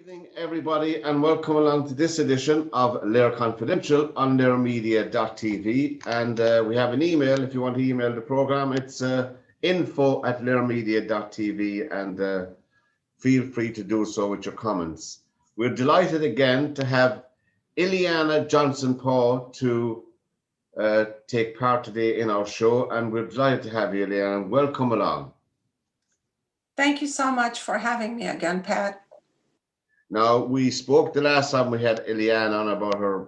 Evening, everybody, and welcome along to this edition of LiR Confidential on lirmedia.tv. And we have an email. If you want to email the program, it's info@lirmedia.tv, and feel free to do so with your comments. We're delighted again to have Ileana Johnson-Paugh to take part today in our show, and we're delighted to have you, Ileana. Welcome along. Thank you so much for having me again, Pat. Now, we spoke the last time we had Ileana on about her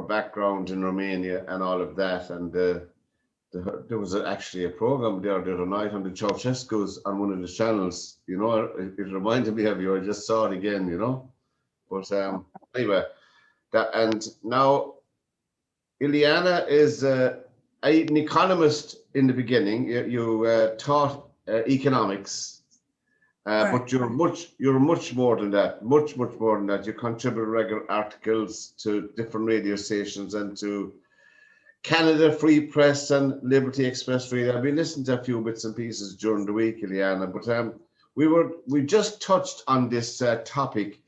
background in Romania and all of that, and there was actually a program there the other night on the Ceausescu's on one of the channels. You know, it reminded me of you. I just saw it again. You know, but anyway, and now Ileana is an economist in the beginning. You taught economics. But you're much more than that, much more than that. You contribute regular articles to different radio stations and to Canada Free Press and Liberty Express Radio. I've been listening to a few bits and pieces during the week, Ileana, but we just touched on this topic,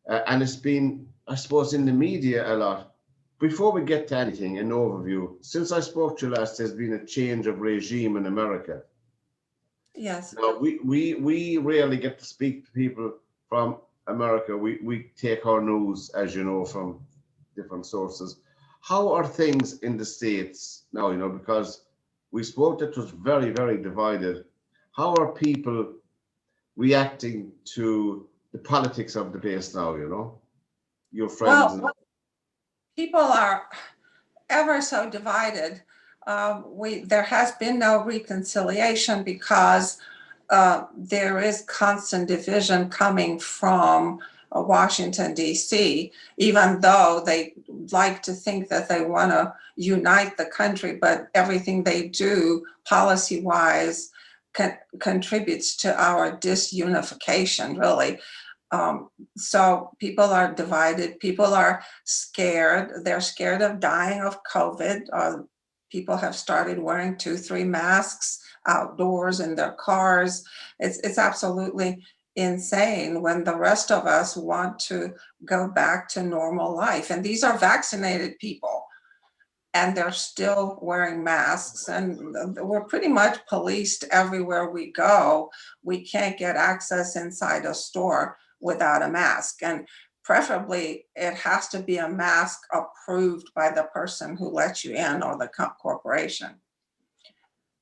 and it's been, I suppose, in the media a lot. Before we get to anything, an overview. Since I spoke to you last, there's been a change of regime in America. Yes. Now, we rarely get to speak to people from America. We take our news, as you know, from different sources. How are things in the States now, because we spoke that it was very, very divided. How are people reacting to the politics of the place now, your friends? Well, people are ever so divided. There has been no reconciliation because there is constant division coming from Washington, D.C., even though they like to think that they want to unite the country, but everything they do policy-wise contributes to our disunification, really. So people are divided. People are scared. They're scared of dying of COVID. People have started wearing 2-3 masks outdoors in their cars. It's absolutely insane when the rest of us want to go back to normal life. And these are vaccinated people, and they're still wearing masks. And we're pretty much policed everywhere we go. We can't get access inside a store without a mask. And preferably, it has to be a mask approved by the person who lets you in or the corporation.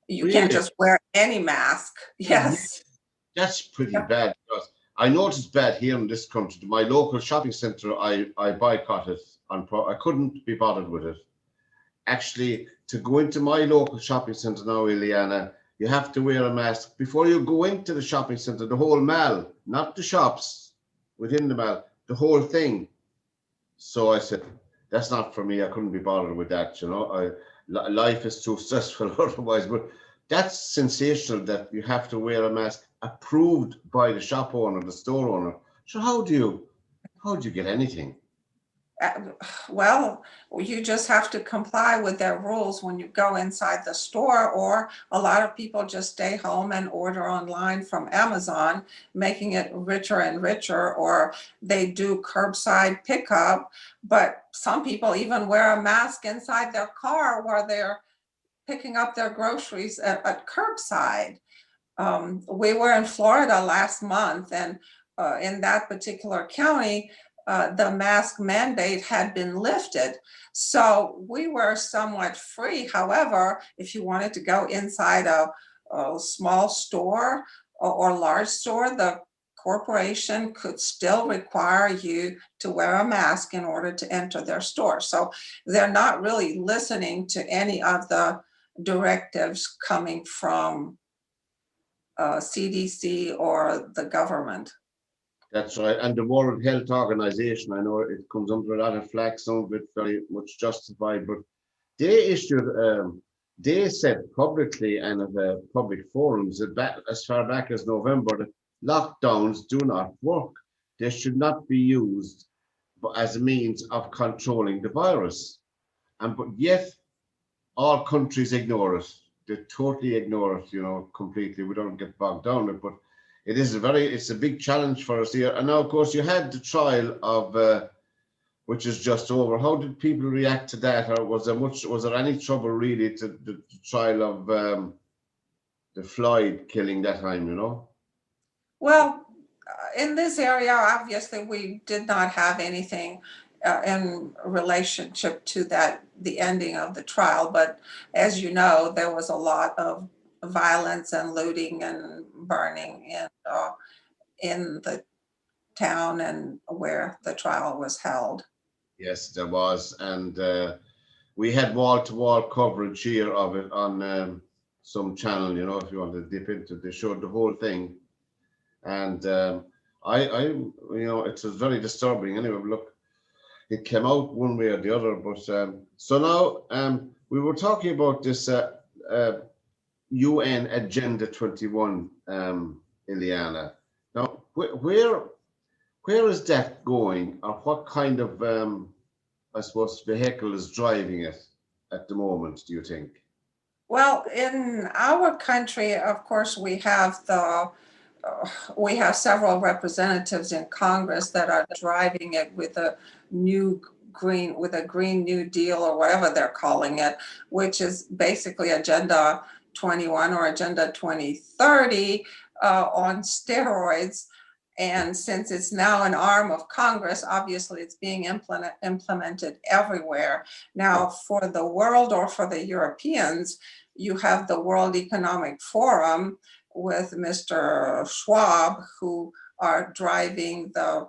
You can't just wear any mask. Yes. That's pretty bad. Because I know it's bad here in this country. My local shopping center, I boycotted. I couldn't be bothered with it. Actually, to go into my local shopping center now, Ileana, you have to wear a mask before you go into the shopping center, the whole mall, not the shops within the mall, the whole thing. So I said, that's not for me. I couldn't be bothered with that. Life is too stressful otherwise. But that's sensational that you have to wear a mask approved by the shop owner, the store owner. So how do you get anything? Well, you just have to comply with their rules when you go inside the store, or a lot of people just stay home and order online from Amazon, making it richer and richer, or they do curbside pickup. But some people even wear a mask inside their car while they're picking up their groceries at curbside. We were in Florida last month, and in that particular county, the mask mandate had been lifted. So we were somewhat free. However, if you wanted to go inside a small store or large store, the corporation could still require you to wear a mask in order to enter their store. So they're not really listening to any of the directives coming from CDC or the government. That's right. And the World Health Organization, I know it comes under a lot of flack, some of it very much justified, but they they said publicly and at public forums that as far back as November, that lockdowns do not work. They should not be used as a means of controlling the virus. But yet all countries ignore it. They totally ignore it, completely. We don't get bogged down in it, but it is it's a big challenge for us here. And now, of course, you had the trial of, which is just over. How did people react to that? Or was there any trouble really to the trial of the Floyd killing that time, you know? Well, in this area, obviously, we did not have anything in relationship to the ending of the trial. But as you know, there was a lot of violence and looting and burning in the town and where the trial was held. Yes, there was. And we had wall-to-wall coverage here of it on some channel, you know, if you want to dip into it. They showed the whole thing. And you know, it was very disturbing. Anyway, look, it came out one way or the other. But so now we were talking about this UN Agenda 21, Ileana. Now, where is that going, or what kind of, I suppose, vehicle is driving it at the moment, do you think? Well, in our country, of course, we have several representatives in Congress that are driving it with a Green New Deal, or whatever they're calling it, which is basically Agenda 21 or Agenda 2030 on steroids. And since it's now an arm of Congress, obviously it's being implemented everywhere. Now, for the world or for the Europeans, you have the World Economic Forum with Mr. Schwab, who are driving the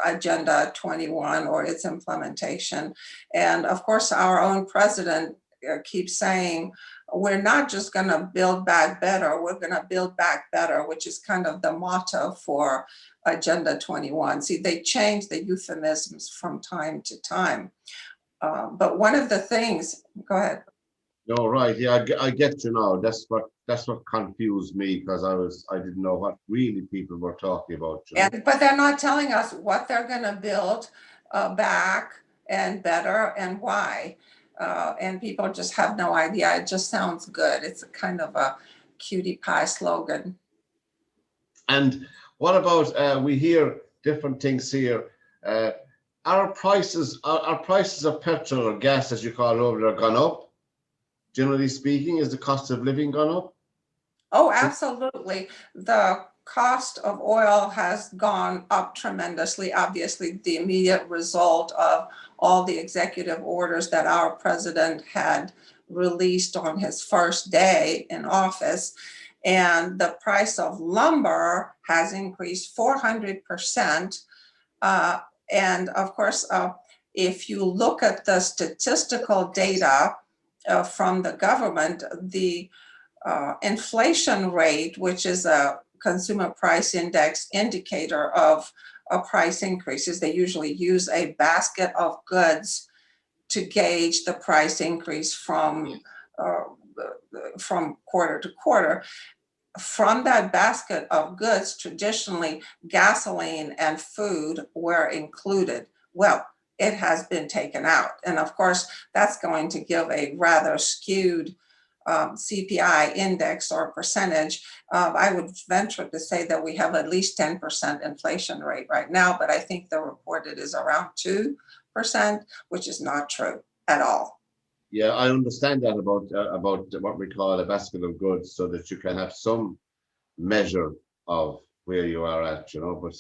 Agenda 21 or its implementation. And of course, our own president keeps saying, we're not just going to build back better, we're going to build back better, which is kind of the motto for Agenda 21. See, they change the euphemisms from time to time. But one of the things, go ahead. No, right. Yeah, I get you now. That's what confused me, because I didn't know what really people were talking about. You know? But they're not telling us what they're going to build back and better and why. And people just have no idea. It just sounds good. It's a kind of a cutie pie slogan. And what about we hear different things here? Our prices of petrol or gas, as you call it over there, gone up? Generally speaking, is the cost of living gone up? Oh, absolutely. The cost of oil has gone up tremendously. Obviously, the immediate result of all the executive orders that our president had released on his first day in office. And the price of lumber has increased 400%. And of course, if you look at the statistical data from the government, the inflation rate, which is a consumer price index indicator of price increases, they usually use a basket of goods to gauge the price increase from quarter to quarter. From that basket of goods, traditionally gasoline and food were included. Well, it has been taken out. And of course, that's going to give a rather skewed CPI index or percentage. I would venture to say that we have at least 10% inflation rate right now, but I think the reported is around 2%, which is not true at all. Yeah, I understand that about what we call a basket of goods, so that you can have some measure of where you are at, you know. But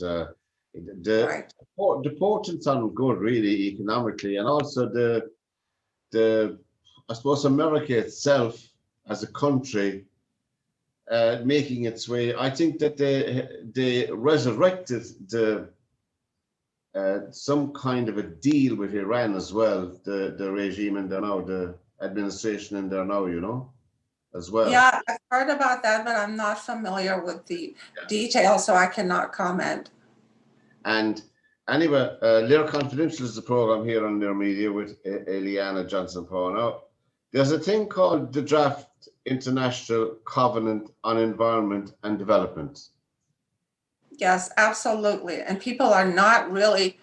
the portents on good, really, economically, and also the I suppose America itself as a country making its way. I think that they resurrected some kind of a deal with Iran as well, the regime in there now, the administration in there now, you know, as well. Yeah, I've heard about that, but I'm not familiar with the details, so I cannot comment. And anyway, LiR Confidential is the program here on LiR Media with Ileana Johnson-Paugh. Now, there's a thing called the Draft International Covenant on Environment and Development. Yes, absolutely. And people are not really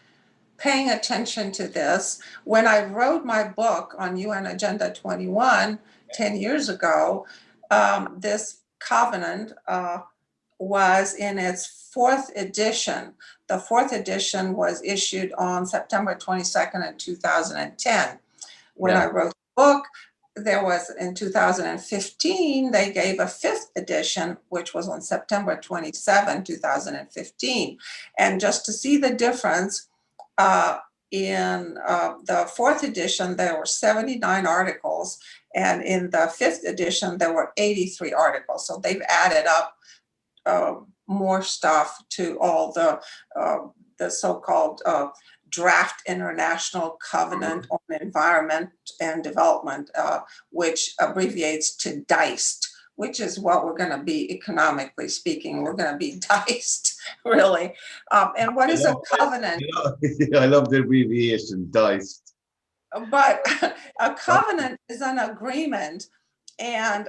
paying attention to this. When I wrote my book on UN Agenda 21 10 years ago, this covenant was in its fourth edition. The fourth edition was issued on September 22nd of 2010. When I wrote the book, there was in 2015, they gave a fifth edition, which was on September 27, 2015. And just to see the difference, in the fourth edition, there were 79 articles, and in the fifth edition, there were 83 articles. So they've added up more stuff to all the so-called Draft International Covenant on Environment and Development, which abbreviates to DICED, which is what we're going to be economically speaking. We're going to be diced, really. And what is a covenant? I love the abbreviation, DICED. But a covenant is an agreement. And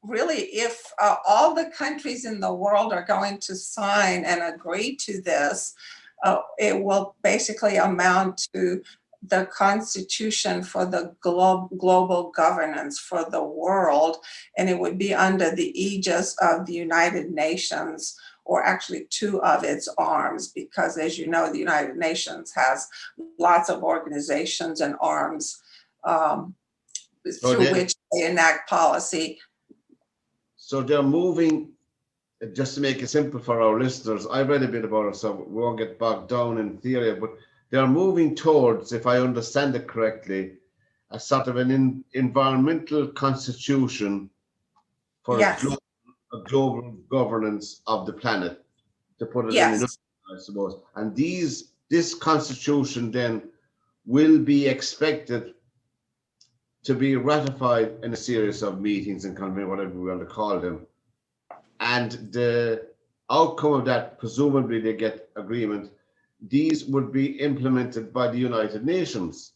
really, if all the countries in the world are going to sign and agree to this, it will basically amount to the constitution for the global governance for the world. And it would be under the aegis of the United Nations, or actually two of its arms, because as you know, the United Nations has lots of organizations and arms through which they enact policy. So they're moving, just to make it simple for our listeners, I read a bit about it, so we won't get bogged down in theory, but they're moving towards, if I understand it correctly, a sort of an environmental constitution for a global governance of the planet, to put it in, I suppose. And this constitution then will be expected to be ratified in a series of meetings and conventions, whatever we want to call them. And the outcome of that, presumably they get agreement, these would be implemented by the United Nations.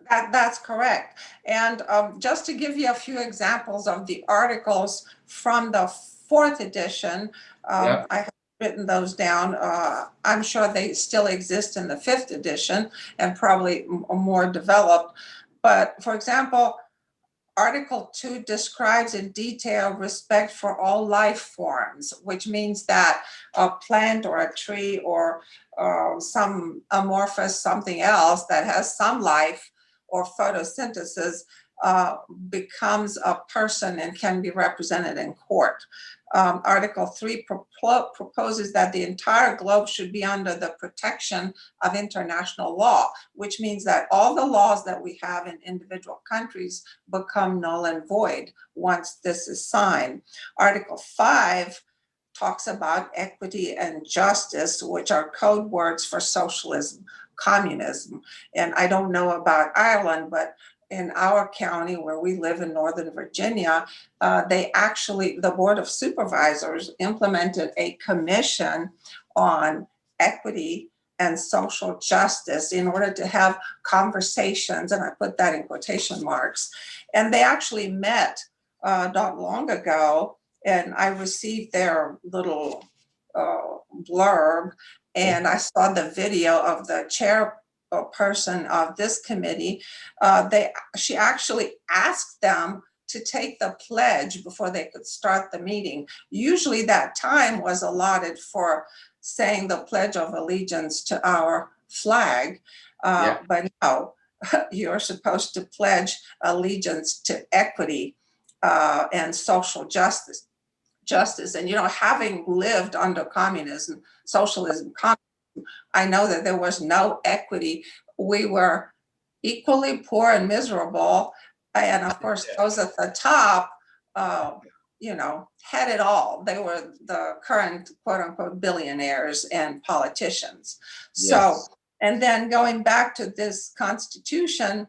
That's correct. And just to give you a few examples of the articles from the fourth edition, I have written those down. I'm sure they still exist in the fifth edition and probably more developed. But for example, Article 2 describes in detail respect for all life forms, which means that a plant or a tree or some amorphous something else that has some life or photosynthesis becomes a person and can be represented in court. Article 3 proposes that the entire globe should be under the protection of international law, which means that all the laws that we have in individual countries become null and void once this is signed. Article 5 talks about equity and justice, which are code words for socialism, communism. And I don't know about Ireland, but in our county where we live in Northern Virginia, the Board of Supervisors implemented a commission on equity and social justice in order to have conversations, and I put that in quotation marks. And they actually met not long ago, and I received their little blurb, and I saw the video of the chairperson of this committee. She actually asked them to take the pledge before they could start the meeting. Usually that time was allotted for saying the Pledge of Allegiance to our flag, but no, you're supposed to pledge allegiance to equity and social justice. And, you know, having lived under communism, socialism, I know that there was no equity. We were equally poor and miserable. And of course, those at the top, you know, had it all. They were the current quote unquote billionaires and politicians. So, and then going back to this Constitution,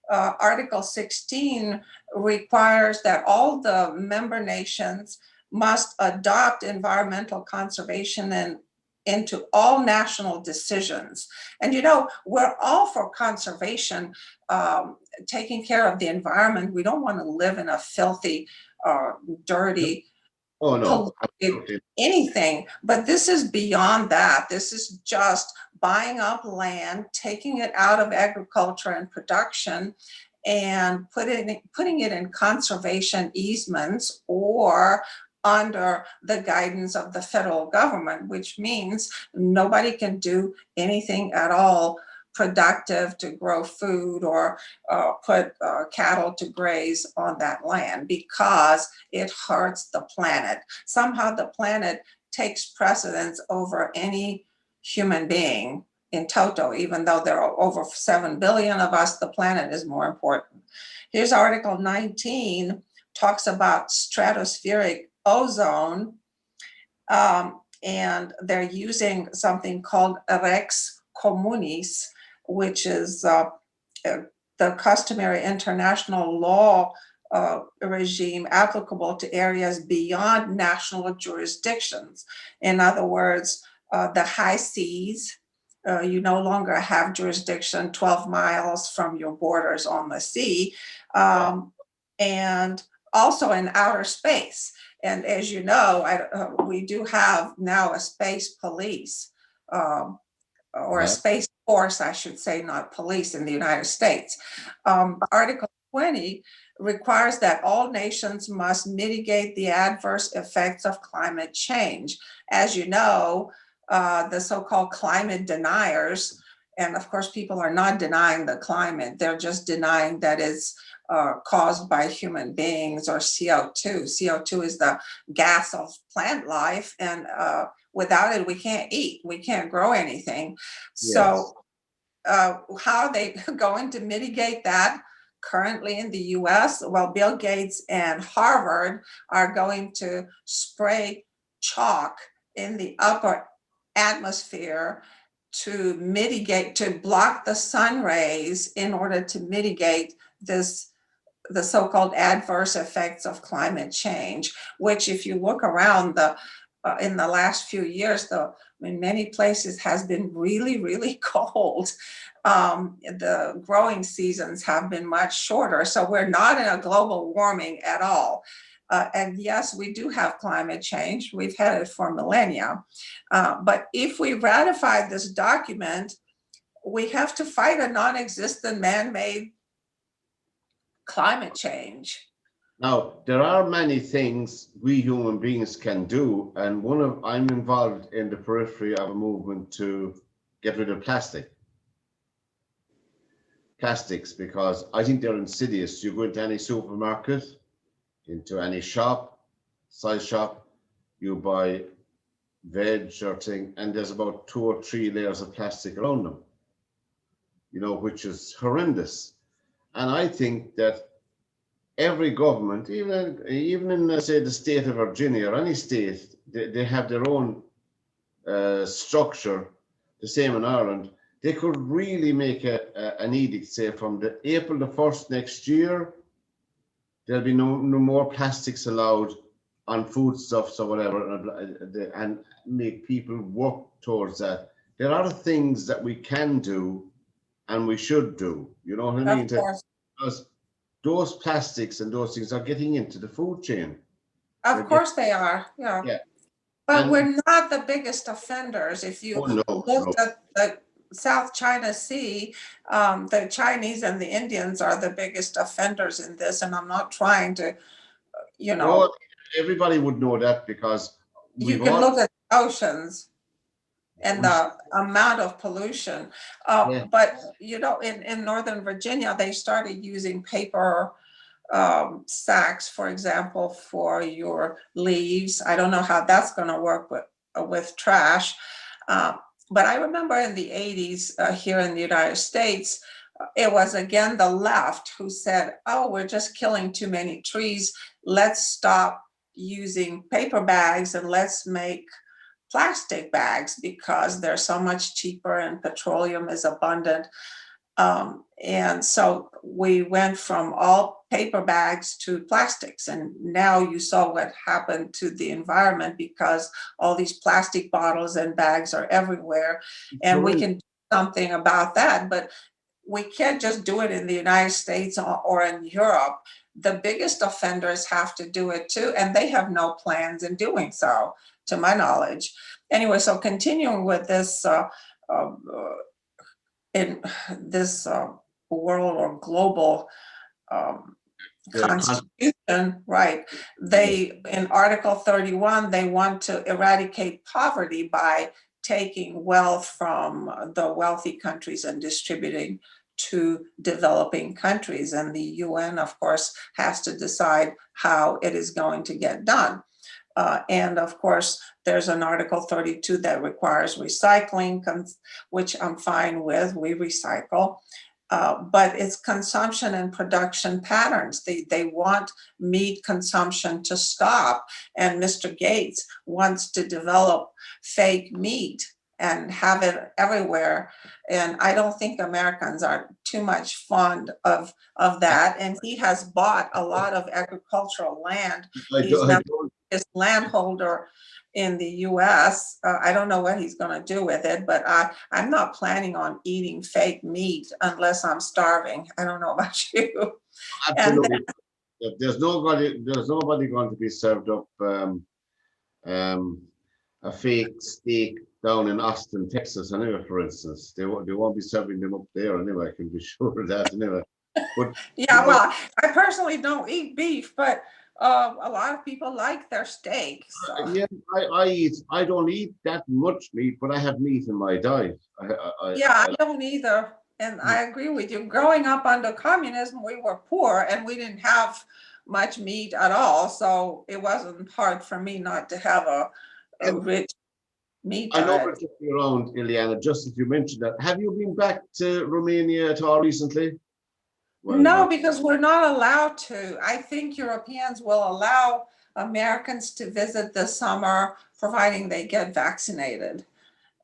Article 16 requires that all the member nations must adopt environmental conservation and into all national decisions. And you know, we're all for conservation, taking care of the environment. We don't want to live in a filthy, dirty, polluted anything. But this is beyond that. This is just buying up land, taking it out of agriculture and production, and putting it in conservation easements or under the guidance of the federal government, which means nobody can do anything at all productive to grow food or put cattle to graze on that land because it hurts the planet. Somehow the planet takes precedence over any human being in toto, even though there are over 7 billion of us, the planet is more important. Here's Article 19, talks about stratospheric ozone, and they're using something called rex communis, which is the customary international law regime applicable to areas beyond national jurisdictions. In other words, the high seas, you no longer have jurisdiction 12 miles from your borders on the sea, and also in outer space. And as you know, we do have now a space police, or a space force, I should say, not police in the United States. Article 20 requires that all nations must mitigate the adverse effects of climate change. As you know, the so-called climate deniers, and of course people are not denying the climate, they're just denying that it's caused by human beings or CO2. CO2 is the gas of plant life, and without it we can't eat, we can't grow anything. So how are they going to mitigate that? Currently in the US, well, Bill Gates and Harvard are going to spray chalk in the upper atmosphere to mitigate, to block the sun rays in order to mitigate the so-called adverse effects of climate change, which if you look around in the last few years, in many places has been really, really cold. The growing seasons have been much shorter. So we're not in a global warming at all. And yes, we do have climate change. We've had it for millennia. But if we ratify this document, we have to fight a non-existent man-made climate change. Now, there are many things we human beings can do, and I'm involved in the periphery of a movement to get rid of plastics, because I think they're insidious. You go into any supermarket, into any size shop, you buy veg or thing, and there's about 2 or 3 layers of plastic around them, which is horrendous. And I think that every government, even in say the state of Virginia or any state, they have their own structure. The same in Ireland. They could really make an edict, say from the April the 1st next year, there'll be no more plastics allowed on foodstuffs or whatever, and make people work towards that. There are things that we can do and we should do. You know what I mean? Because those plastics and those things are getting into the food chain. Of course they are, yeah. But we're not the biggest offenders. If you look at the South China Sea, the Chinese and the Indians are the biggest offenders in this. And I'm not trying to, Well, everybody would know that because you can look at oceans and the amount of pollution. But, in Northern Virginia, they started using paper sacks, for example, for your leaves. I don't know how that's going to work with trash. But I remember in the 80s here in the United States, it was again the left who said, oh, we're just killing too many trees. Let's stop using paper bags and let's make plastic bags because they're so much cheaper and petroleum is abundant. And so we went from all paper bags to plastics. And now you saw what happened to the environment because all these plastic bottles and bags are everywhere. And we can do something about that. But we can't just do it in the United States or in Europe. The biggest offenders have to do it too. And they have no plans in doing so, to my knowledge. Anyway, so continuing with this, in this world or global Constitution, right? They, in Article 31, they want to eradicate poverty by taking wealth from the wealthy countries and distributing to developing countries. And the UN, of course, has to decide how it is going to get done. And of course, there's an Article 32 that requires recycling, which I'm fine with, we recycle. But it's consumption and production patterns. They want meat consumption to stop. And Mr. Gates wants to develop fake meat and have it everywhere. And I don't think Americans are too much fond of that. And he has bought a lot of agricultural land. He's now this landholder in the US. I don't know what he's going to do with it, but I'm not planning on eating fake meat unless I'm starving. I don't know about you. Absolutely. There's nobody going to be served up a fake steak down in Austin, Texas, anyway, for instance. They won't be serving them up there anyway, I can be sure of that anyway. But, yeah, well, I personally don't eat beef, but a lot of people like their steak. So. Yeah, I don't eat that much meat, but I have meat in my diet. I don't either. And I agree with you. Growing up under communism, we were poor and we didn't have much meat at all. So it wasn't hard for me not to have a rich meat diet. I know we're just around, Ileana, just as you mentioned that. Have you been back to Romania at all recently? Well, no, because we're not allowed to. I think Europeans will allow Americans to visit this summer, providing they get vaccinated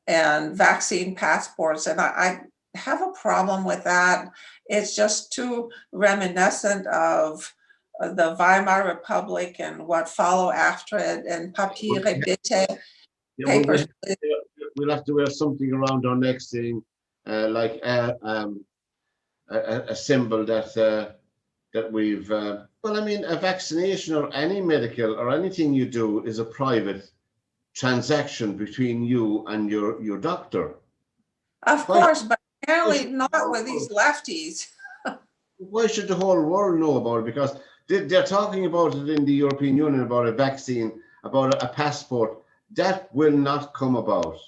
and vaccine passports. And I have a problem with that. It's just too reminiscent of the Weimar Republic and what followed after it, and papier et papers. We'll have to wear something around our neck saying, like a symbol that we've, well, I mean, a vaccination or any medical or anything you do is a private transaction between you and your doctor. Of course, but apparently not with these lefties. Why should the whole world know about it? Because they're talking about it in the European Union, about a vaccine, about a passport. That will not come about.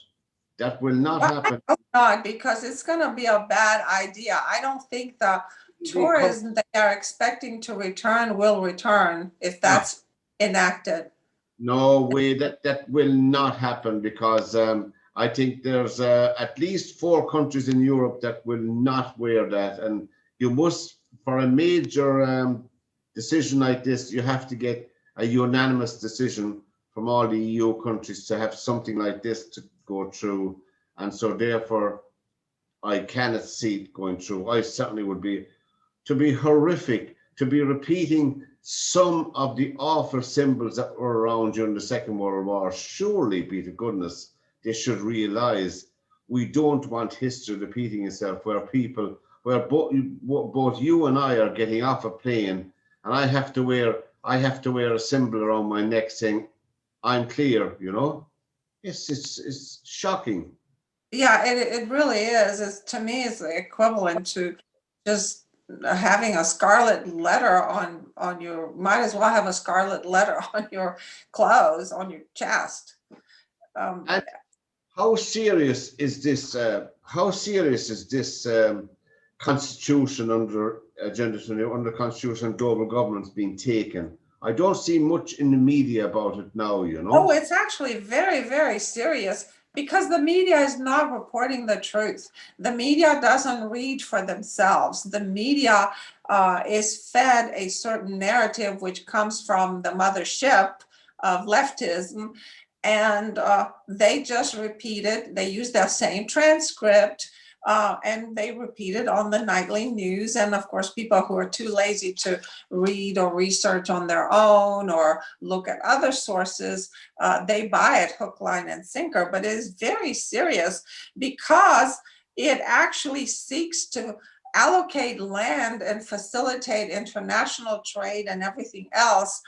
That will not happen. I hope not, because it's going to be a bad idea. I don't think the tourism they are expecting to return will return if that's enacted. No way, that will not happen, because I think there's at least 4 countries in Europe that will not wear that. And you must, for a major decision like this, you have to get a unanimous decision from all the EU countries to have something like this to go through. And so therefore, I cannot see it going through. I certainly would be, to be horrific, to be repeating some of the awful symbols that were around during the Second World War. Surely, be to goodness, they should realize we don't want history repeating itself, where people, where both you and I are getting off a plane and I have to wear a symbol around my neck saying, I'm clear, you know? It's shocking. Yeah, it really is. To me, it's the equivalent to just having a scarlet letter on your, might as well have a scarlet letter on your clothes, on your chest. And how serious is this? Constitution under Agenda 20, under Constitution and Global Governance being taken? I don't see much in the media about it now, you know. Oh, it's actually very, very serious, because the media is not reporting the truth. The media doesn't read for themselves. The media is fed a certain narrative which comes from the mothership of leftism, and they just repeat it. They use the same transcript, and they repeat it on the nightly news. And of course, people who are too lazy to read or research on their own or look at other sources, they buy it hook, line, and sinker. But it is very serious, because it actually seeks to allocate land and facilitate international trade and everything else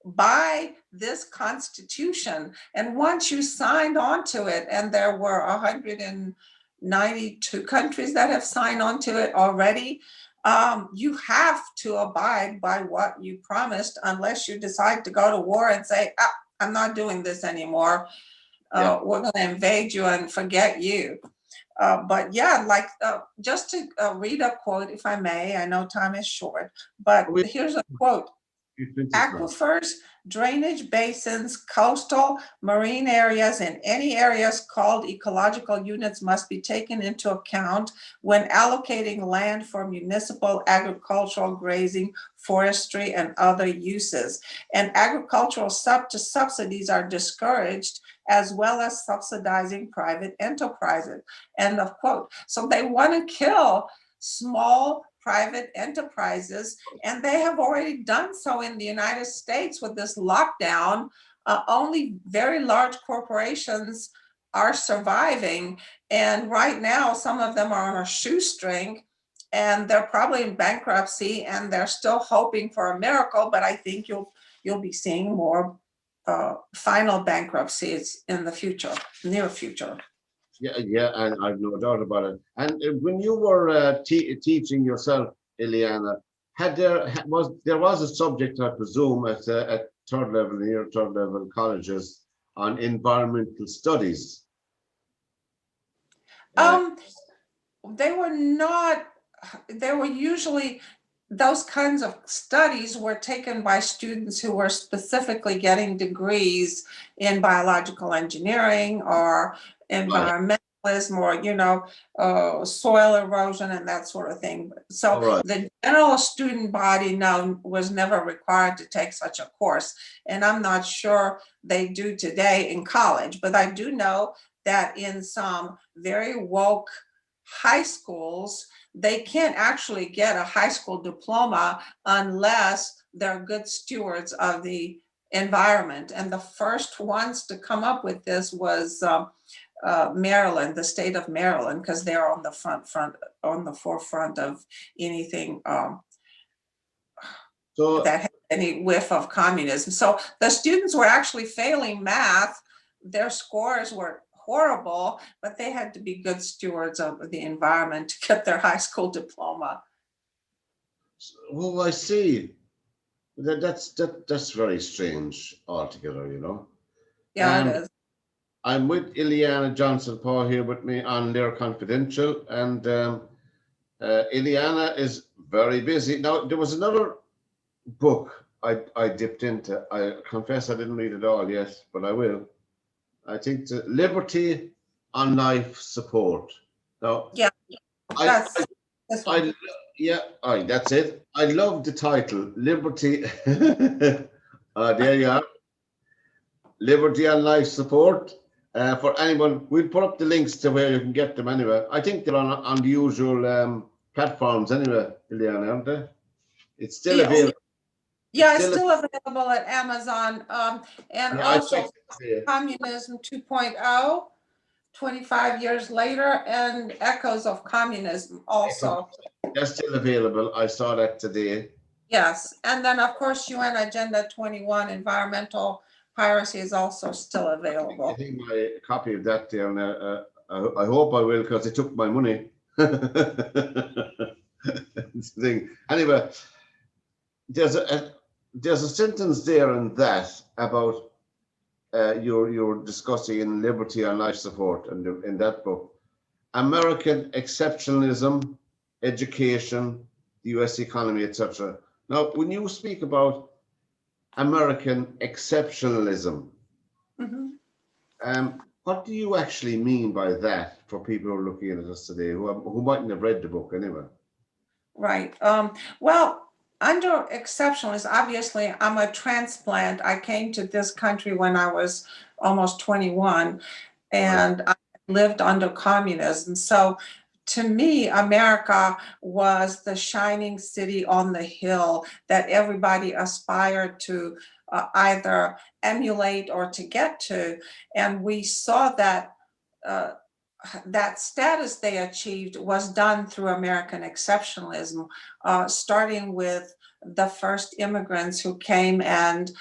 by this constitution. And once you signed on to it, and there were 192 countries that have signed on to it already, You have to abide by what you promised unless you decide to go to war and say, ah, I'm not doing this anymore. We're going to invade you and forget you. But yeah, like just to read a quote, if I may, I know time is short, but here's a quote. Aquifers, drainage basins, coastal, marine areas, and any areas called ecological units must be taken into account when allocating land for municipal, agricultural, grazing, forestry, and other uses. And agricultural subsidies are discouraged, as well as subsidizing private enterprises. End of quote. So they want to kill small private enterprises, and they have already done so in the United States with this lockdown. Only very large corporations are surviving, and right now some of them are on a shoestring, and they're probably in bankruptcy, and they're still hoping for a miracle. But I think you'll be seeing more final bankruptcies in the future, near future. Yeah, and I've no doubt about it. And when you were teaching yourself, Ileana, there was a subject, I presume, at third level, near third level colleges on environmental studies. They were not. They were usually, those kinds of studies were taken by students who were specifically getting degrees in biological engineering or environmentalism, or soil erosion and that sort of thing. So the general student body was never required to take such a course, and I'm not sure they do today in college. But I do know that in some very woke high schools, they can't actually get a high school diploma unless they're good stewards of the environment. And the first ones to come up with this was Maryland, the state of Maryland, because they're on the forefront of anything that had any whiff of communism. So the students were actually failing math. Their scores were horrible, but they had to be good stewards of the environment to get their high school diploma. Oh, I see. That's very strange altogether, Yeah, it is. I'm with Ileana Johnson-Paugh here with me on LiR Confidential, and Ileana is very busy. Now, there was another book I dipped into. I confess I didn't read it all yet, but I will. I think it's Liberty on Life Support. Now, yeah, that's it. I love the title, Liberty. There you are. Liberty on Life Support. For anyone, we'll put up the links to where you can get them anyway. I think they're on the usual platforms anyway, Ileana, aren't they? It's still available. Yeah, it's still available at Amazon. And also Communism 2.0, 25 years later, and Echoes of Communism also. That's still available. I saw that today. Yes. And then, of course, UN Agenda 21, Environmental Piracy, is also still available. I think my copy of that there, and I hope I will, because they took my money. Anyway, there's a sentence there in that about you're discussing in Liberty on Life Support, and in that book, American exceptionalism, education, the U.S. economy, etc. Now, when you speak about American exceptionalism, what do you actually mean by that for people who are looking at us today who mightn't have read the book anyway? Right. Well, under exceptionalism, obviously, I'm a transplant. I came to this country when I was almost 21, and I lived under communism. So to me, America was the shining city on the hill that everybody aspired to either emulate or to get to. And we saw that that status they achieved was done through American exceptionalism, starting with the first immigrants who came, and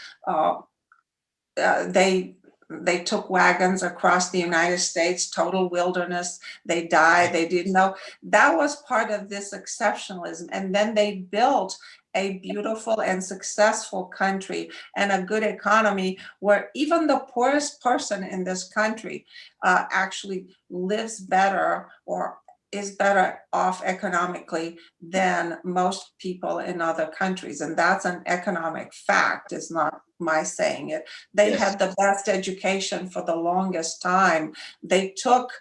they they took wagons across the United States, total wilderness. They died. They didn't know. That was part of this exceptionalism. And then they built a beautiful and successful country and a good economy where even the poorest person in this country actually lives better or is better off economically than most people in other countries. And that's an economic fact. It's not my saying it. They Yes. had the best education for the longest time. They took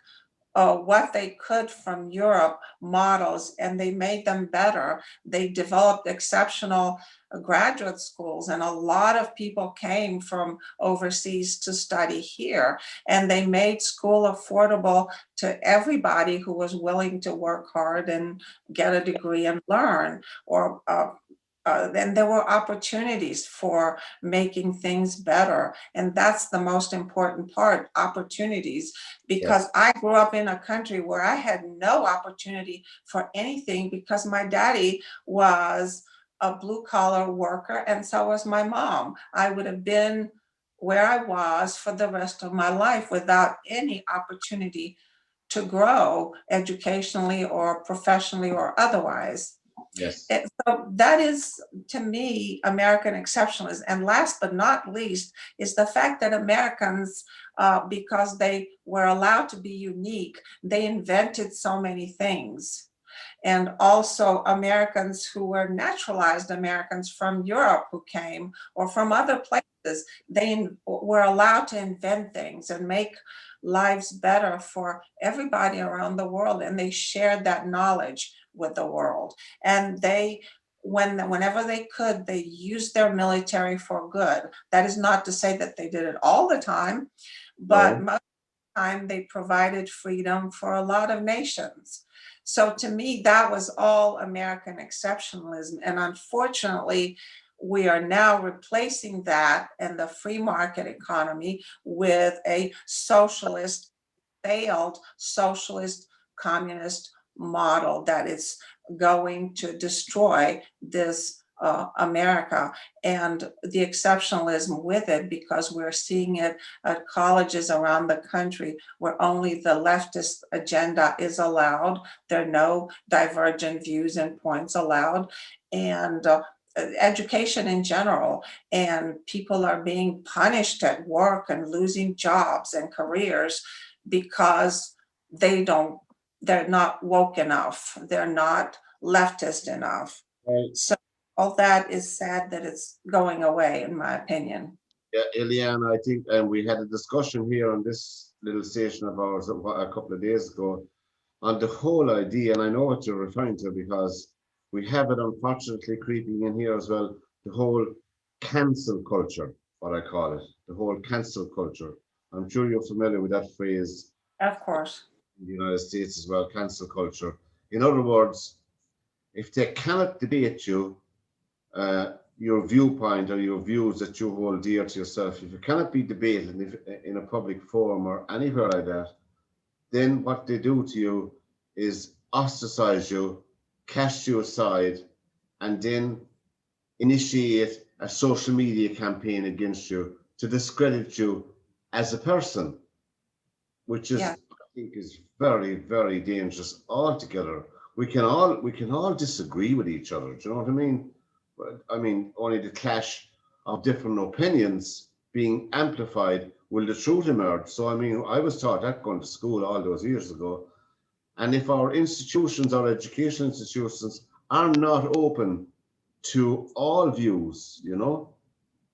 what they could from Europe models and they made them better. They developed exceptional graduate schools, and a lot of people came from overseas to study here. And they made school affordable to everybody who was willing to work hard and get a degree and learn. Or then there were opportunities for making things better. And that's the most important part, opportunities. Because Yes. I grew up in a country where I had no opportunity for anything because my daddy was a blue collar worker and so was my mom. I would have been where I was for the rest of my life without any opportunity to grow educationally or professionally or otherwise. Yes. So that is, to me, American exceptionalism. And last but not least is the fact that Americans, because they were allowed to be unique, they invented so many things. And also Americans who were naturalized Americans from Europe who came or from other places, they were allowed to invent things and make lives better for everybody around the world. And they shared that knowledge with the world. And they, whenever they could, they used their military for good. That is not to say that they did it all the time, but No. most time they provided freedom for a lot of nations. So to me, that was all American exceptionalism. And unfortunately, we are now replacing that and the free market economy with a socialist, failed socialist communist model that is going to destroy this America and the exceptionalism with it, because we're seeing it at colleges around the country where only the leftist agenda is allowed. There are no divergent views and points allowed. And education in general, and people are being punished at work and losing jobs and careers because they're not woke enough, they're not leftist enough. Right. So all that is sad that it's going away, in my opinion. Yeah, Ileana, I think, and we had a discussion here on this little station of ours a couple of days ago on the whole idea, and I know what you're referring to because we have it unfortunately creeping in here as well, the whole cancel culture, what I call it, the whole cancel culture. I'm sure you're familiar with that phrase Of course. in the United States as well, cancel culture. In other words, if they cannot debate you, your viewpoint or your views that you hold dear to yourself, if it cannot be debated in a public forum or anywhere like that, then what they do to you is ostracize you, cast you aside, and then initiate a social media campaign against you to discredit you as a person, which is, Yeah. I think, is very, very dangerous altogether. We can all disagree with each other. Do you know what I mean? But I mean, only the clash of different opinions being amplified will the truth emerge. So I mean, I was taught that going to school all those years ago. And if our institutions, our education institutions, are not open to all views,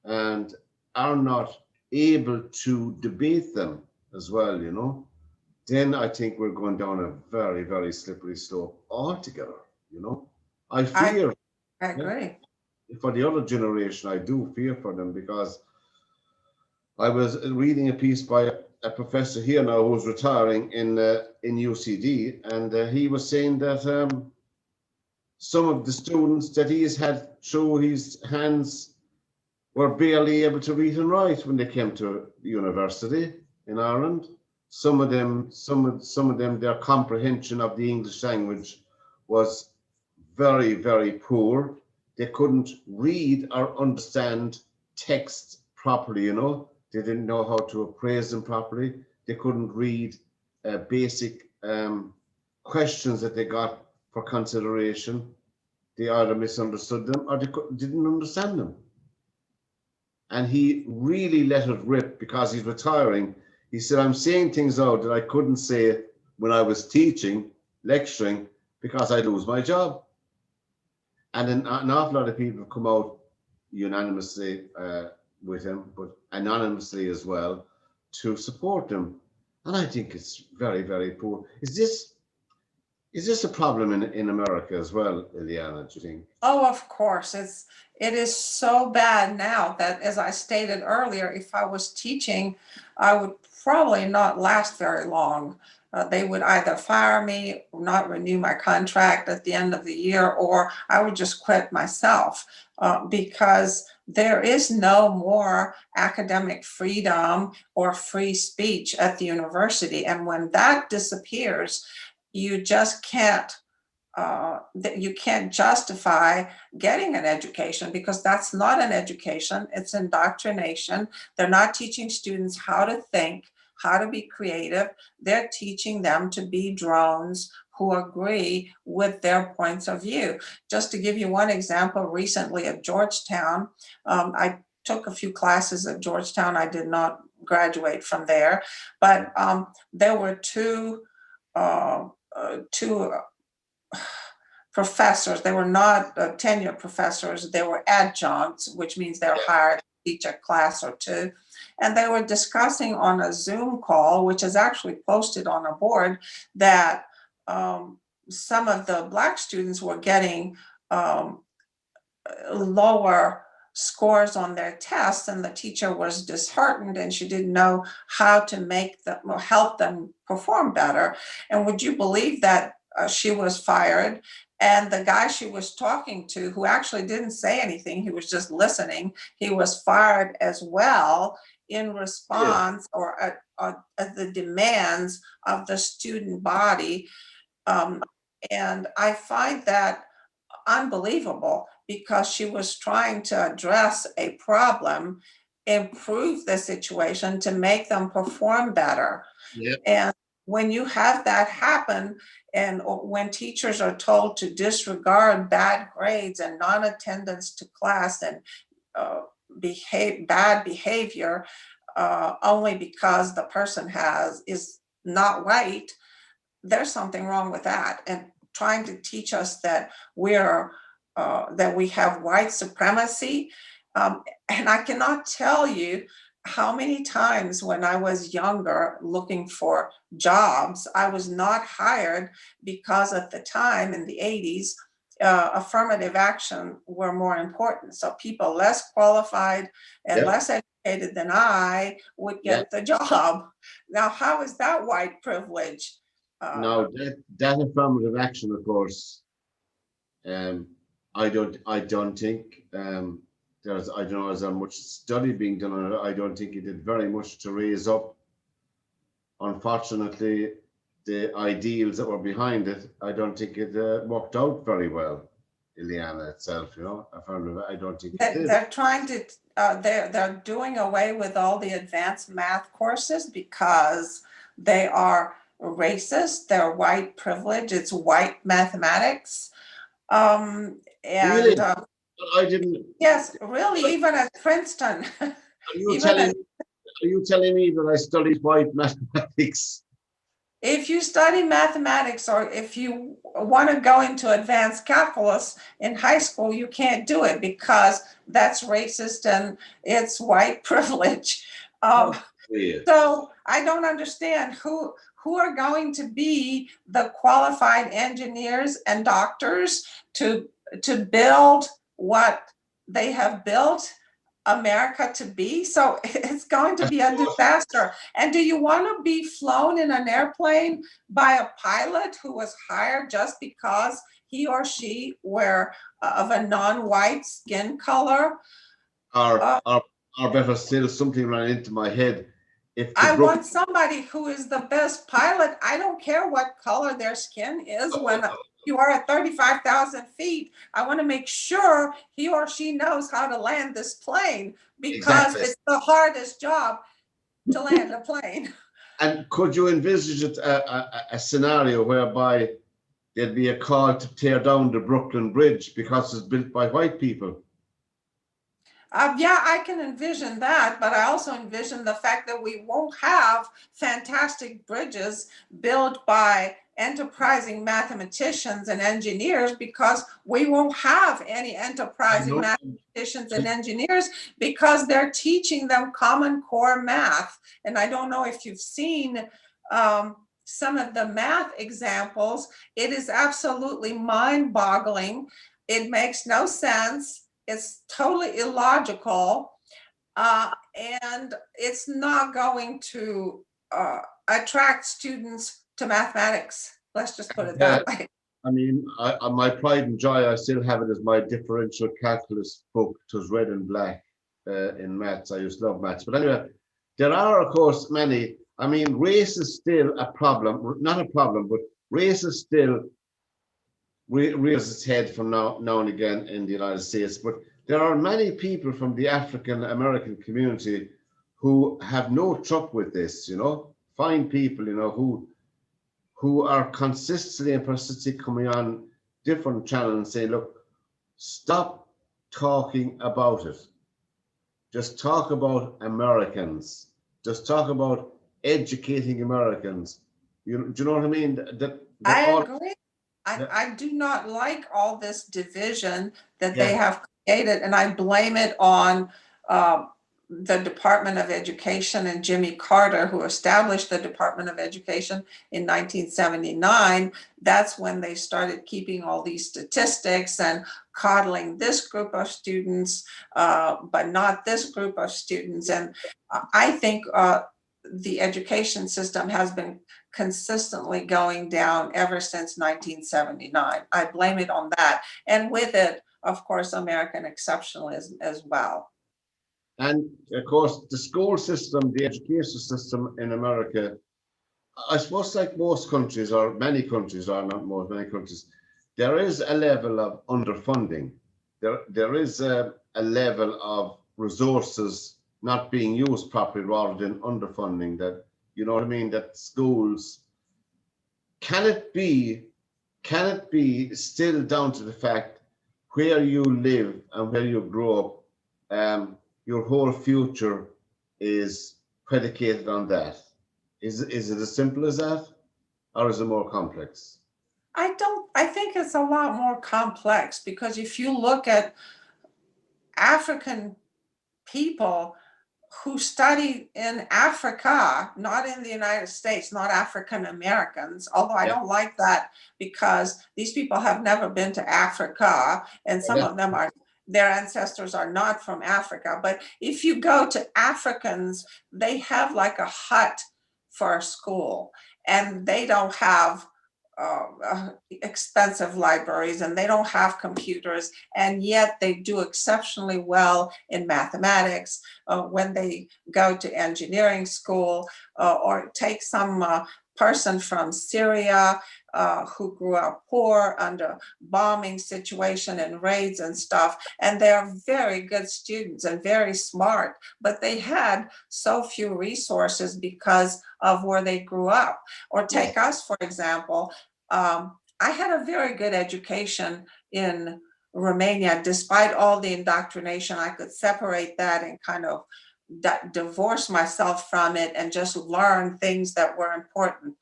and are not able to debate them as well, then I think we're going down a very, very slippery slope altogether, I I, fear, I yeah, agree. for the other generation, I do fear for them because I was reading a piece by a professor here now who's retiring in UCD, and he was saying that some of the students that he's had through his hands were barely able to read and write when they came to university in Ireland. Some of them, their comprehension of the English language was very, very poor. They couldn't read or understand text properly. They didn't know how to appraise them properly. They couldn't read basic questions that they got for consideration. They either misunderstood them or they didn't understand them. And he really let it rip because he's retiring. He said, I'm saying things out that I couldn't say when I was teaching, lecturing, because I'd lose my job. And an awful lot of people have come out unanimously with him, but anonymously as well, to support him. And I think it's very, very poor. Is this a problem in America as well, Ileana, do you think? Oh, of course. It is so bad now that, as I stated earlier, if I was teaching, I would probably not last very long. They would either fire me, not renew my contract at the end of the year, or I would just quit myself, because there is no more academic freedom or free speech at the university. And when that disappears, you just can't that you can't justify getting an education, because that's not an education, it's indoctrination. They're not teaching students how to think, how to be creative. They're teaching them to be drones who agree with their points of view. Just to give you one example, recently at Georgetown, I took a few classes at Georgetown. I did not graduate from there, but there were two professors. They were not tenured professors, they were adjuncts, which means they're hired to teach a class or two. And they were discussing on a Zoom call, which is actually posted on a board, that some of the Black students were getting lower scores on their tests, and the teacher was disheartened and she didn't know how to make them or help them perform better. And would you believe that she was fired, and the guy she was talking to, who actually didn't say anything, he was just listening, he was fired as well in response or at the demands of the student body. And I find that unbelievable, because she was trying to address a problem, improve the situation to make them perform better. Yeah. And when you have that happen, and when teachers are told to disregard bad grades and non-attendance to class and bad behavior only because the person is not white, there's something wrong with that. And trying to teach us that that we have white supremacy. And I cannot tell you how many times when I was younger looking for jobs, I was not hired because at the time in the 80s, affirmative action were more important. So people less qualified and less educated than I would get the job. Now, how is that white privilege? Now that affirmative action, of course, I don't think I don't know, is there much study being done on it? I don't think it did very much to raise up, unfortunately, the ideals that were behind it. I don't think it worked out very well, Ileana itself, affirmative. I don't think it did. They're trying to they're doing away with all the advanced math courses because they are racist, they're white privilege, it's white mathematics. And Really? I didn't. yes, really, even at Princeton. Are you even telling me that I studied white mathematics? If you study mathematics, or if you want to go into advanced calculus in high school, you can't do it because that's racist and it's white privilege. So I don't understand who are going to be the qualified engineers and doctors to build what they have built America to be. So it's going to be a disaster. And do you want to be flown in an airplane by a pilot who was hired just because he or she were of a non-white skin color? Or better still, something ran into my head. I want somebody who is the best pilot. I don't care what color their skin is. You are at 35,000 feet. I want to make sure he or she knows how to land this plane because Exactly. it's the hardest job to land a plane. And could you envisage a scenario whereby there'd be a call to tear down the Brooklyn Bridge because it's built by white people? Yeah, I can envision that, but I also envision the fact that we won't have fantastic bridges built by enterprising mathematicians and engineers because we won't have any I enterprising know. mathematicians and engineers because they're teaching them Common Core math. And I don't know if you've seen some of the math examples. It is absolutely mind-boggling. It makes no sense. It's totally illogical, and it's not going to attract students to mathematics. Let's just put it Yeah, that way. I mean, my pride and joy, I still have it as my differential calculus book. It was red and black in maths. I used to love maths. But anyway, there are, of course, many. I mean, race is still a problem, not a problem, but race is still rears its head from now and again in the United States. But there are many people from the African American community who have no trouble with this, fine people, who are consistently and persistently coming on different channels and saying, look, stop talking about it. Just talk about Americans. Just talk about educating Americans. Do you know what I mean? That I all agree. I, that, I do not like all this division that they yeah, have created, and I blame it on uh, the Department of Education and Jimmy Carter, who established the Department of Education in 1979. That's when they started keeping all these statistics and coddling this group of students, but not this group of students. And I think the education system has been consistently going down ever since 1979. I blame it on that. And with it, of course, American exceptionalism as well. and of course the school system, the education system in America, I suppose, like most countries, or many countries, or not most, many countries, there is a level of underfunding. There is a level of resources not being used properly rather than underfunding. That, you know what I mean? That schools, can it be, can it be still down to the fact where you live and where you grow up, your whole future is predicated on that? Is it as simple as that, or is it more complex? I think it's a lot more complex because if you look at African people who study in Africa, not in the United States, not African Americans, although I Yeah. don't like that because these people have never been to Africa and some Yeah. of them are, their ancestors are not from Africa. But if you go to Africans, they have like a hut for a school and they don't have expensive libraries and they don't have computers, and yet they do exceptionally well in mathematics when they go to engineering school, or take some person from Syria who grew up poor under bombing situation and raids and stuff, and they're very good students and very smart, but they had so few resources because of where they grew up. Or Yeah. take us, for example. I had a very good education in Romania, despite all the indoctrination. I could separate that and kind of divorce myself from it and just learn things that were important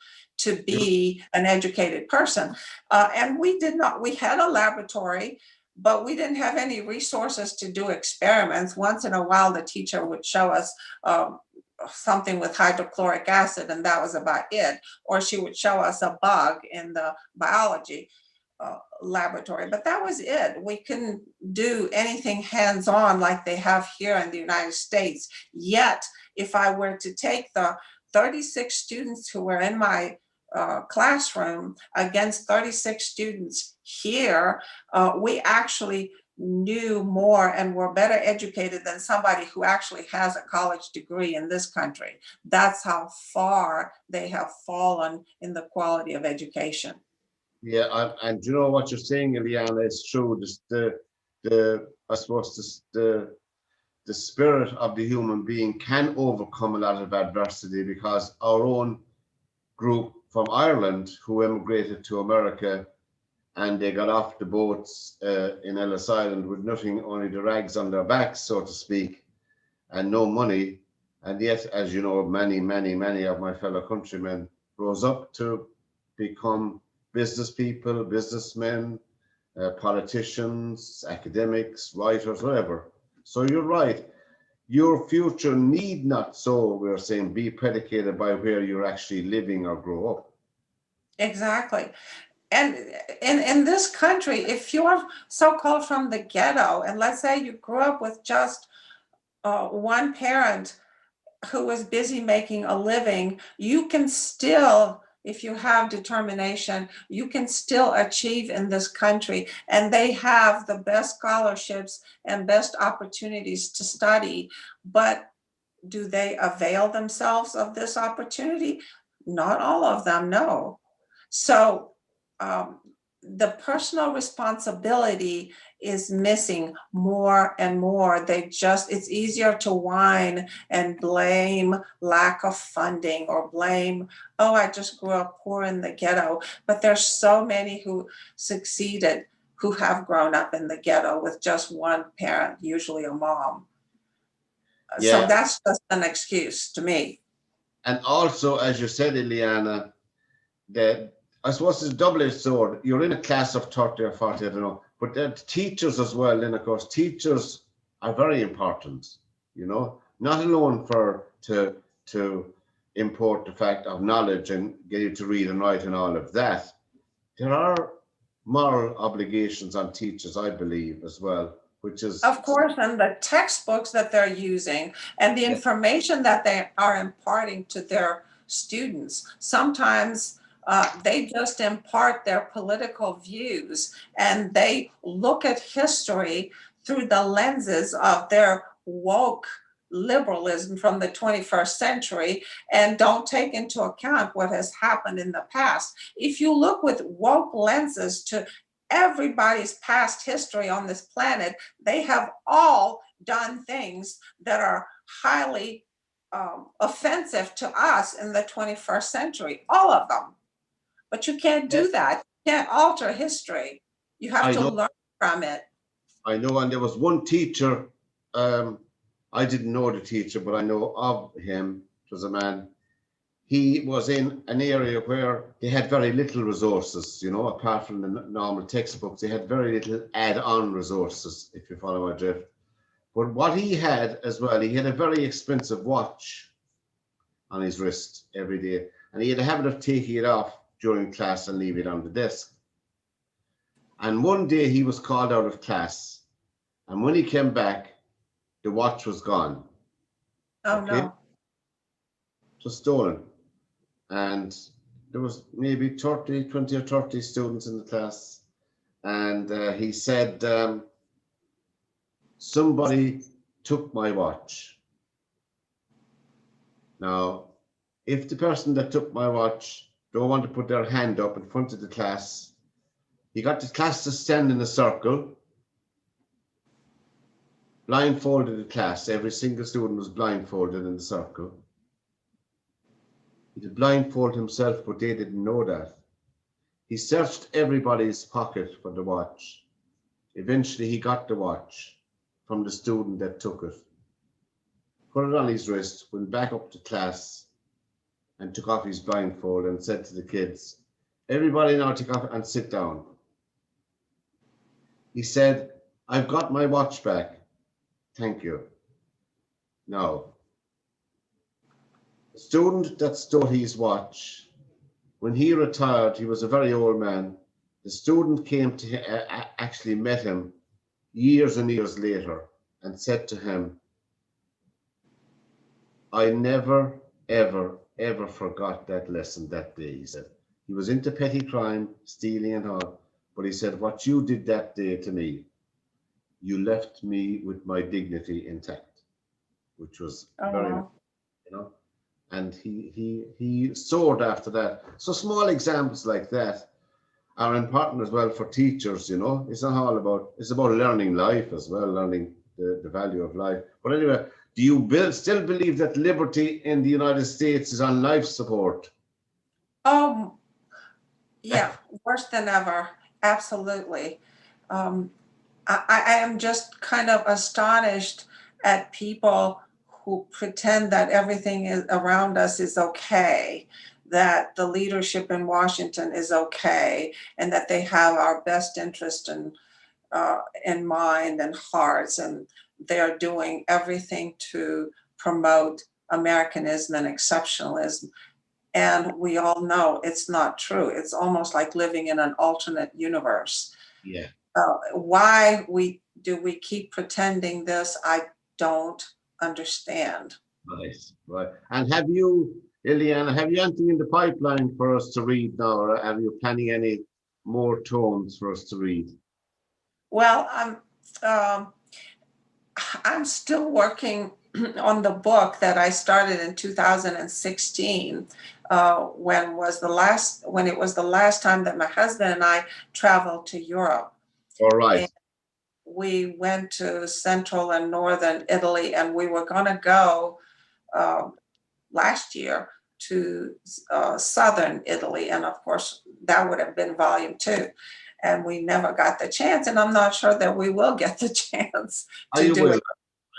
to be an educated person. And we did not, we had a laboratory, but we didn't have any resources to do experiments. Once in a while, the teacher would show us something with hydrochloric acid, and that was about it. Or she would show us a bug in the biology laboratory, but that was it. We couldn't do anything hands-on like they have here in the United States. Yet, if I were to take the 36 students who were in my classroom against 36 students here, we actually knew more and were better educated than somebody who actually has a college degree in this country. That's how far they have fallen in the quality of education. Yeah, and you know what you're saying, Ileana, is true. The I suppose the spirit of the human being can overcome a lot of adversity, because our own group from Ireland who emigrated to America, and they got off the boats in Ellis Island with nothing, only the rags on their backs, so to speak, and no money. And yet, as you know, many of my fellow countrymen rose up to become business people, businessmen, politicians, academics, writers, whatever. So you're right. Your future need not, so we're saying, be predicated by where you're actually living or grow up. Exactly. And in this country, if you're so-called from the ghetto, and let's say you grew up with just one parent who was busy making a living, you can still, if you have determination, you can still achieve in this country. And they have the best scholarships and best opportunities to study. But do they avail themselves of this opportunity? Not all of them, no. So um, the personal responsibility is missing more and more. It's easier to whine and blame lack of funding, or blame, oh, I just grew up poor in the ghetto. But there's so many who succeeded, who have grown up in the ghetto with just one parent, usually a mom. So Yeah, that's just an excuse to me. and also, as you said, Ileana, that I suppose it's a double-edged sword. You're in a class of 30 or 40, I don't know, but the teachers as well. Then, of course, teachers are very important, not alone to import the fact of knowledge and get you to read and write and all of that. There are moral obligations on teachers, I believe, as well, which is, Of course, and the textbooks that they're using and the yeah, information that they are imparting to their students. Sometimes they just impart their political views, and they look at history through the lenses of their woke liberalism from the 21st century, and don't take into account what has happened in the past. If you look with woke lenses to everybody's past history on this planet, they have all done things that are highly offensive to us in the 21st century, all of them. But you can't yeah, do that. You can't alter history. You have I to know, learn from it. and there was one teacher, um, I didn't know the teacher, but I know of him. It was a man. He was in an area where they had very little resources, apart from the normal textbooks. They had very little add-on resources, if you follow my drift. But what he had as well, he had a very expensive watch on his wrist every day, and he had a habit of taking it off during class and leaving it on the desk. And one day he was called out of class, and when he came back, the watch was gone. Oh Okay, it no. was stolen. And there was maybe 20 or 30 students in the class. And he said, somebody took my watch. Now, if the person that took my watch don't want to put their hand up in front of the class, he got the class to stand in a circle, blindfolded the class. Every single student was blindfolded in the circle. He did blindfold himself, but they didn't know that. He searched everybody's pocket for the watch. Eventually, he got the watch from the student that took it, put it on his wrist, went back up to class, and took off his blindfold and said to the kids, everybody now take off and sit down. He said, I've got my watch back. Thank you. Now, the student that stole his watch, when he retired, he was a very old man. The student came to him, actually met him years and years later, and said to him, I never, ever forgot that lesson that day, he said. He was into petty crime, stealing and all, but he said, what you did that day to me, you left me with my dignity intact, which was Oh very, wow. and he soared after that. So small examples like that. are important as well for teachers, you know. It's not all about, it's about learning life as well, learning the value of life. But anyway, do you still believe that liberty in the United States is on life support? Oh, yeah, worse than ever. Absolutely. Um, I am just kind of astonished at people who pretend that everything is around us is okay, that the leadership in Washington is okay, and that they have our best interest in mind and hearts, and they're doing everything to promote Americanism and exceptionalism. And we all know it's not true. It's almost like living in an alternate universe. Yeah. Why we keep pretending this? I don't understand. Nice, right. And have you, Ileana, have you anything in the pipeline for us to read now, or are you planning any more tomes for us to read? Well, I'm still working on the book that I started in 2016, when it was the last time that my husband and I traveled to Europe. All right. And we went to central and northern Italy, and we were going to go last year to southern Italy, and of course that would have been volume 2, and we never got the chance, and I'm not sure that we will get the chance Oh, to you do will. it.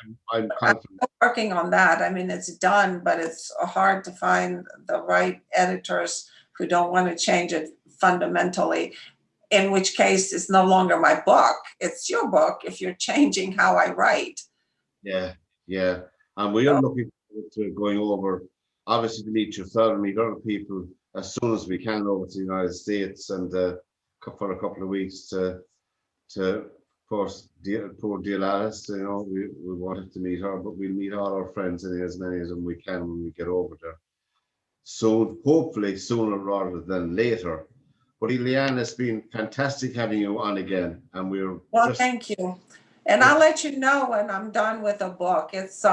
I'm I'm confident. still working on that. I mean, it's done, but it's hard to find the right editors who don't want to change it fundamentally, in which case it's no longer my book. It's your book if you're changing how I write. Yeah, yeah. And we are So, looking forward to going over, obviously, to meet yourself and meet other people as soon as we can over to the United States, and for a couple of weeks of course, poor dear Alice, you know, we wanted to meet her, but we'll meet all our friends and as many of them we can when we get over there. So hopefully sooner rather than later. But Ileana, it's been fantastic having you on again, and we're well, just thank you. And I'll let you know when I'm done with the book. It's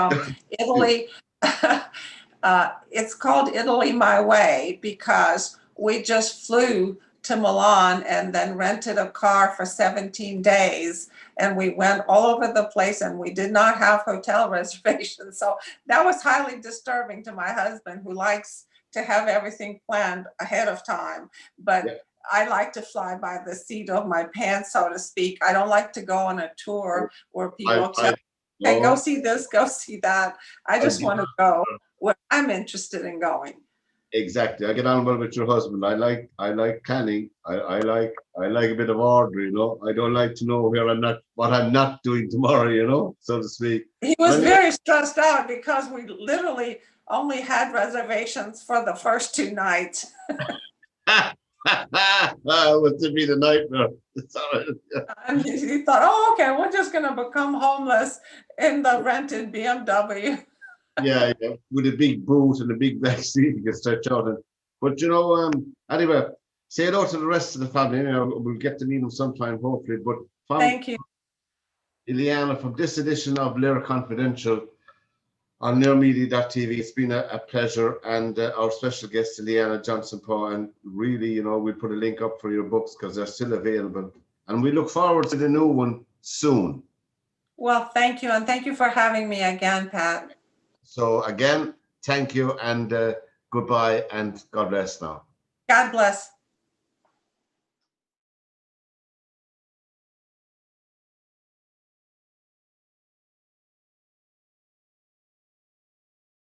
Italy. It's called Italy My Way because we just flew to Milan and then rented a car for 17 days. And we went all over the place and we did not have hotel reservations. So that was highly disturbing to my husband, who likes to have everything planned ahead of time. But yeah, I like to fly by the seat of my pants, so to speak. I don't like to go on a tour where people tell, I hey, go no, see this, go see that. I I just get want to go where I'm interested in going. exactly. I get on well with your husband. I like planning. I like a bit of order, you know. I don't like to know where I'm not what I'm not doing tomorrow, you know, so to speak. He But was anyway, very stressed out because we literally only had reservations for the first 2 nights. it was to be the nightmare. It's all right. And he thought, oh, okay, we're just going to become homeless in the rented BMW. Yeah, yeah, with a big boot and a big back seat you can stretch out. And but you know, anyway, say hello to the rest of the family. You know, we'll get to meet them sometime, hopefully. But from Thank you. Ileana, from this edition of LiR Confidential on nearmedia.tv, it's been a pleasure. And our special guest, Ileana Johnson-Paugh, and really, you know, we'll put a link up for your books because they're still available. And we look forward to the new one soon. Well, thank you. And thank you for having me again, Pat. So again, thank you and goodbye and God bless now. God bless.